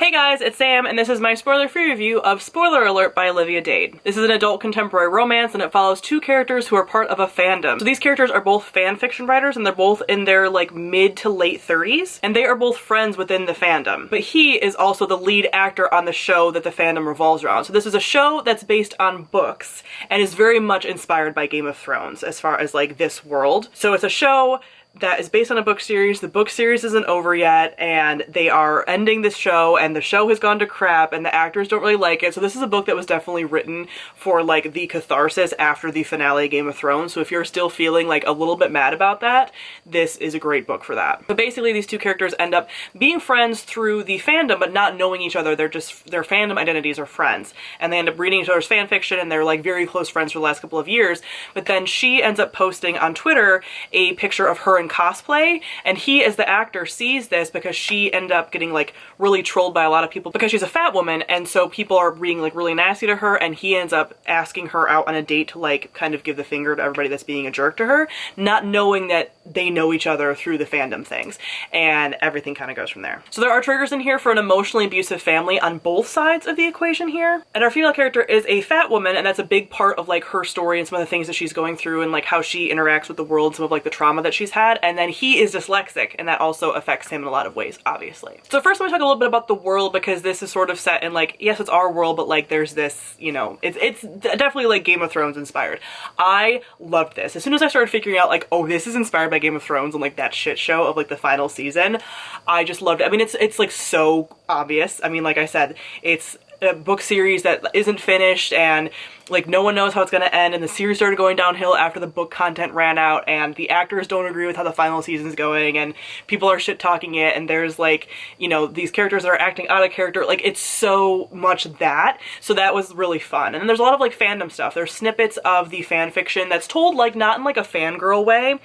Hey guys, it's Sam, and this is my spoiler-free review of Spoiler Alert by Olivia Dade. This is an adult contemporary romance, and it follows two characters who are part of a fandom. So these characters are both fan fiction writers, and they're both in their like mid to late 30s, and they are both friends within the fandom. But he is also the lead actor on the show that the fandom revolves around. So this is a show that's based on books, and is very much inspired by Game of Thrones as far as like this world. So it's a show that is based on a book series. The book series isn't over yet, and they are ending this show, and the show has gone to crap, and the actors don't really like it. So this is a book that was definitely written for like the catharsis after the finale of Game of Thrones. So if you're still feeling like a little bit mad about that, this is a great book for that. But basically these two characters end up being friends through the fandom, but not knowing each other. They're just, their fandom identities are friends, and they end up reading each other's fan fiction, and they're like very close friends for the last couple of years. But then she ends up posting on Twitter a picture of her in cosplay, and he as the actor sees this because she ended up getting like really trolled by a lot of people because she's a fat woman, and so people are being like really nasty to her, and he ends up asking her out on a date to like kind of give the finger to everybody that's being a jerk to her, not knowing that they know each other through the fandom things, and everything kind of goes from there. So there are triggers in here for an emotionally abusive family on both sides of the equation here, and our female character is a fat woman, and that's a big part of like her story and some of the things that she's going through and like how she interacts with the world, some of like the trauma that she's had. And then he is dyslexic, and that also affects him in a lot of ways, obviously. So first let me talk a little bit about the world, because this is sort of set in like, yes, it's our world, but like there's this, you know, it's definitely like Game of Thrones inspired. I loved this. As soon as I started figuring out like, oh, this is inspired by Game of Thrones and like that shit show of like the final season, I just loved it. I mean, it's like so obvious. I mean, like I said, it's a book series that isn't finished, and like no one knows how it's going to end, and the series started going downhill after the book content ran out, and the actors don't agree with how the final season's going, and people are shit talking it, and there's like, you know, these characters that are acting out of character. Like, it's so much that. So that was really fun. And then there's a lot of like fandom stuff. There's snippets of the fan fiction that's told like not in like a fangirl way,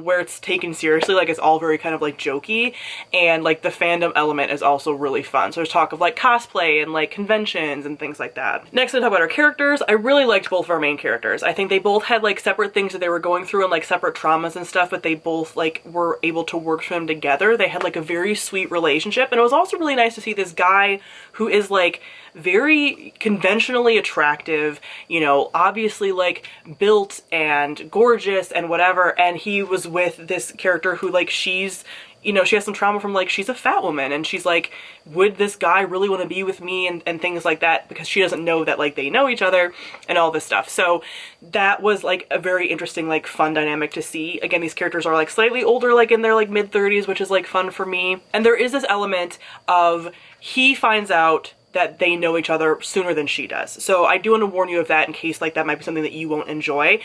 where it's taken seriously, like it's all very kind of like jokey, and like the fandom element is also really fun. So there's talk of like cosplay and like conventions and things like that. Next, I'm gonna talk about our characters. I really liked both of our main characters. I think they both had like separate things that they were going through and like separate traumas and stuff, but they both like were able to work through them together. They had like a very sweet relationship, and it was also really nice to see this guy who is like very conventionally attractive, you know, obviously like built and gorgeous and whatever, and he was with this character who like she's, you know, she has some trauma from like, she's a fat woman, and she's like, would this guy really want to be with me, and things like that, because she doesn't know that like they know each other and all this stuff. So that was like a very interesting, like fun dynamic to see. Again, these characters are like slightly older, like in their like mid-30s, which is like fun for me. And there is this element of he finds out that they know each other sooner than she does. So I do want to warn you of that in case like that might be something that you won't enjoy.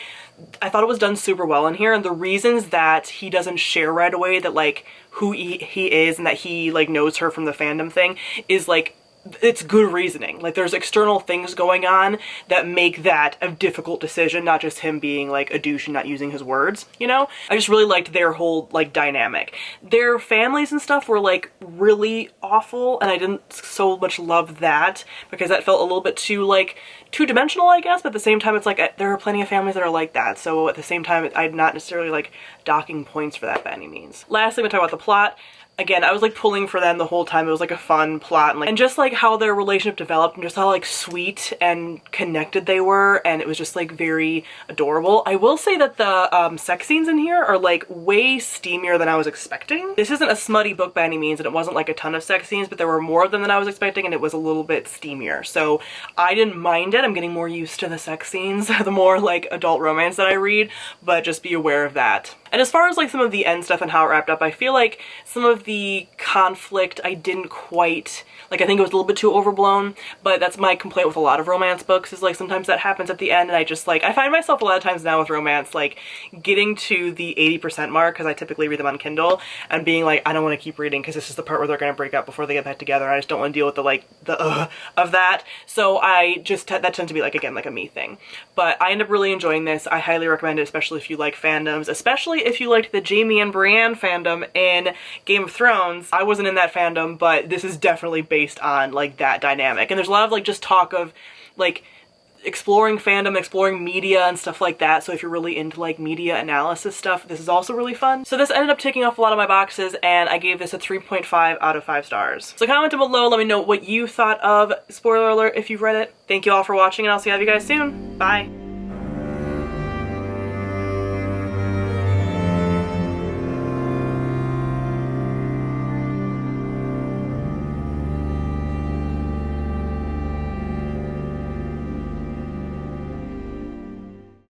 I thought it was done super well in here, and the reasons that he doesn't share right away that like who he is and that he like knows her from the fandom thing is like, it's good reasoning. Like there's external things going on that make that a difficult decision, not just him being like a douche and not using his words, you know? I just really liked their whole like dynamic. Their families and stuff were like really awful, and I didn't so much love that because that felt a little bit too like two-dimensional, I guess, but at the same time it's like there are plenty of families that are like that, so at the same time I'm not necessarily like docking points for that by any means. Lastly, I'm gonna talk about the plot. Again, I was like pulling for them the whole time. It was like a fun plot, and just like how their relationship developed, and just how like sweet and connected they were, and it was just like very adorable. I will say that the sex scenes in here are like way steamier than I was expecting. This isn't a smutty book by any means, and it wasn't like a ton of sex scenes, but there were more of them than I was expecting, and it was a little bit steamier. So I didn't mind it. I'm getting more used to the sex scenes the more like adult romance that I read, but just be aware of that. And as far as like some of the end stuff and how it wrapped up, I feel like some of the conflict I didn't quite, like I think it was a little bit too overblown, but that's my complaint with a lot of romance books, is like sometimes that happens at the end, and I just like, I find myself a lot of times now with romance like getting to the 80% mark, because I typically read them on Kindle, and being like, I don't want to keep reading because this is the part where they're going to break up before they get back together, and I just don't want to deal with the like the of that. So I just, that tends to be like, again, like a me thing. But I end up really enjoying this. I highly recommend it, especially if you like fandoms, especially if you liked the Jaime and Brienne fandom in Game of Thrones. I wasn't in that fandom, but this is definitely based on like that dynamic. And there's a lot of like just talk of like exploring fandom, exploring media and stuff like that. So if you're really into like media analysis stuff, this is also really fun. So this ended up ticking off a lot of my boxes, and I gave this a 3.5 out of 5 stars. So comment down below, let me know what you thought of Spoiler Alert if you've read it. Thank you all for watching, and I'll see you guys soon. Bye.